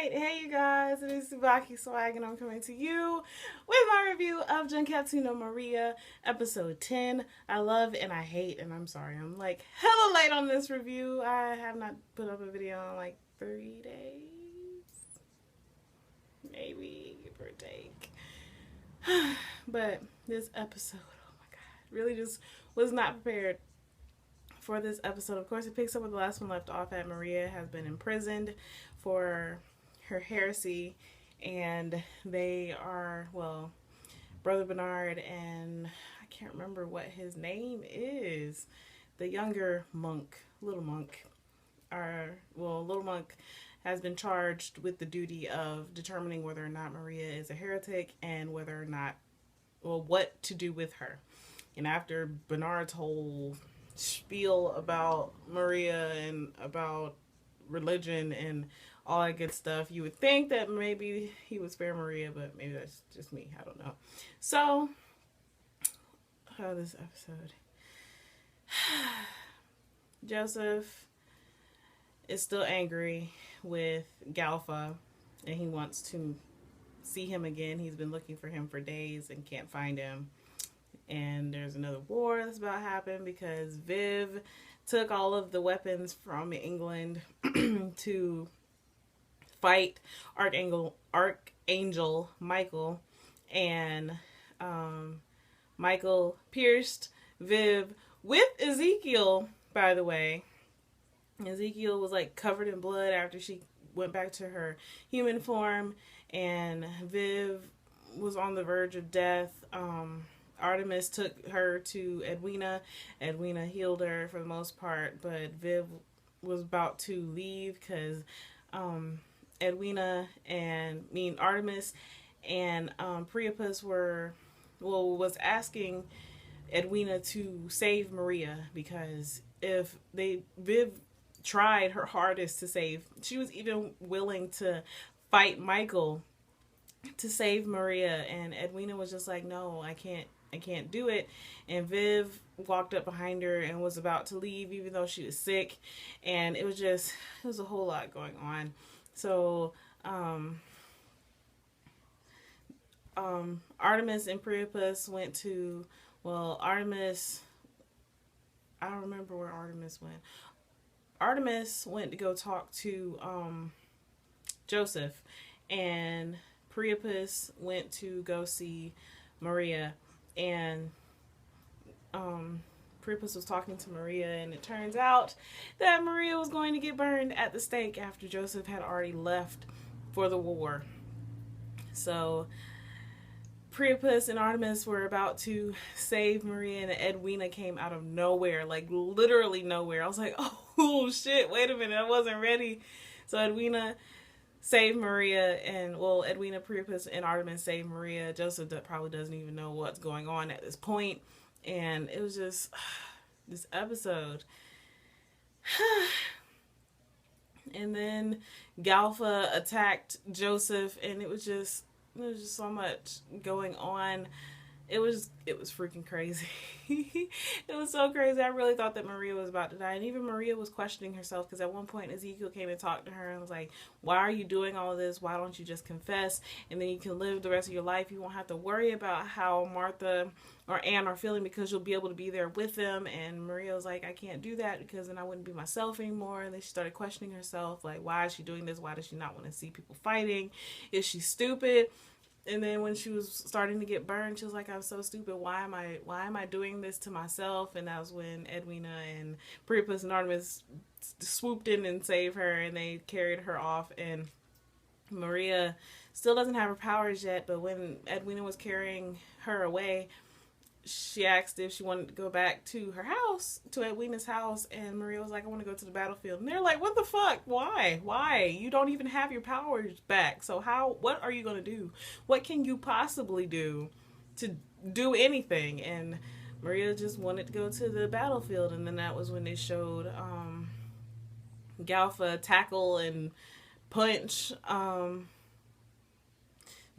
Alright, hey you guys, it is TsubakiSwagg and I'm coming to you with my review of Junketsu no Maria, episode 10. I love and I hate, and I'm sorry, I'm like hella late on this review. I have not put up a video in like 3 days. Maybe, give or take. But this episode, oh my god, really just was not prepared for this episode. Of course, it picks up where the last one left off at. Maria has been imprisoned for her heresy, and they are, well, Brother Bernard and I can't remember what his name is, the younger monk, little monk, little monk has been charged with the duty of determining whether or not Maria is a heretic and whether or not, well, what to do with her. And after Bernard's whole spiel about Maria and about religion and all that good stuff, you would think that maybe he would spare Maria, but maybe that's just me. I don't know. So, this episode. Joseph is still angry with Galfa, and he wants to see him again. He's been looking for him for days and can't find him. And there's another war that's about to happen because Viv took all of the weapons from England to fight Archangel Michael, and Michael pierced Viv with Ezekiel, by the way. Ezekiel was like covered in blood after she went back to her human form, and Viv was on the verge of death. Artemis took her to Edwina. Edwina healed her for the most part, but Viv was about to leave because Artemis and Priapus was asking Edwina to save Maria, because if Viv tried her hardest to save, she was even willing to fight Michael to save Maria, and Edwina was just like, no, I can't do it. And Viv walked up behind her and was about to leave, even though she was sick. And it was a whole lot going on. So Artemis and Priapus went to, Artemis, I don't remember where Artemis went. Artemis went to go talk to Joseph, and Priapus went to go see Maria. And Priapus was talking to Maria, and it turns out that Maria was going to get burned at the stake after Joseph had already left for the war. So Priapus and Artemis were about to save Maria, and Edwina came out of nowhere, like literally nowhere. I was like, oh shit, wait a minute, I wasn't ready. So Edwina saved Maria, and Edwina, Priapus, and Artemis saved Maria. Joseph probably doesn't even know what's going on at this point, and it was just this episode. And then Galfa attacked Joseph, and it was just so much going on. It was freaking crazy. It was so crazy. I really thought that Maria was about to die. And even Maria was questioning herself, because at one point Ezekiel came and talked to her and was like, why are you doing all of this? Why don't you just confess? And then you can live the rest of your life. You won't have to worry about how Martha or Anne are feeling, because you'll be able to be there with them. And Maria was like, I can't do that, because then I wouldn't be myself anymore. And then she started questioning herself, like, why is she doing this? Why does she not want to see people fighting? Is she stupid? And then when she was starting to get burned, she was like, I'm so stupid. Why am I doing this to myself? And that was when Edwina and Priapus and Artemis swooped in and saved her, and they carried her off. And Maria still doesn't have her powers yet, but when Edwina was carrying her away, she asked if she wanted to go back to her house, to Edwina's house, and Maria was like, I want to go to the battlefield. And they're like, what the fuck? Why? You don't even have your powers back. So what are you going to do? What can you possibly do to do anything? And Maria just wanted to go to the battlefield. And then that was when they showed Galfa tackle and punch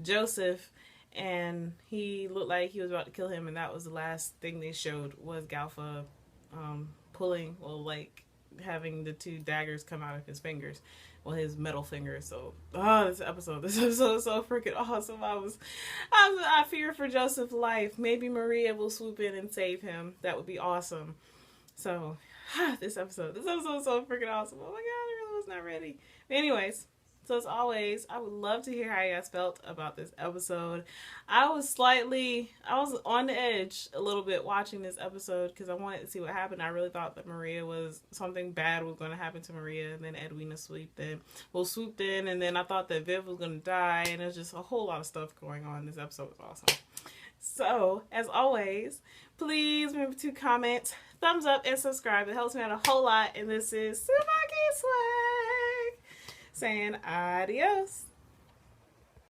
Joseph, and he looked like he was about to kill him, and that was the last thing they showed, was Galfa pulling, having the two daggers come out of his fingers. well, his metal finger. So, oh, this episode is so freaking awesome. I fear for Joseph's life. Maybe Maria will swoop in and save him. That would be awesome. So, this episode is so freaking awesome. Oh my god, I really was not ready. But anyways, so as always, I would love to hear how you guys felt about this episode. I was on the edge a little bit watching this episode because I wanted to see what happened. I really thought that something bad was going to happen to Maria, and then Edwina swooped in, and then I thought that Viv was going to die, and there's just a whole lot of stuff going on. This episode was awesome. So, as always, please remember to comment, thumbs up, and subscribe. It helps me out a whole lot, and this is TsubakiSwagg saying adios.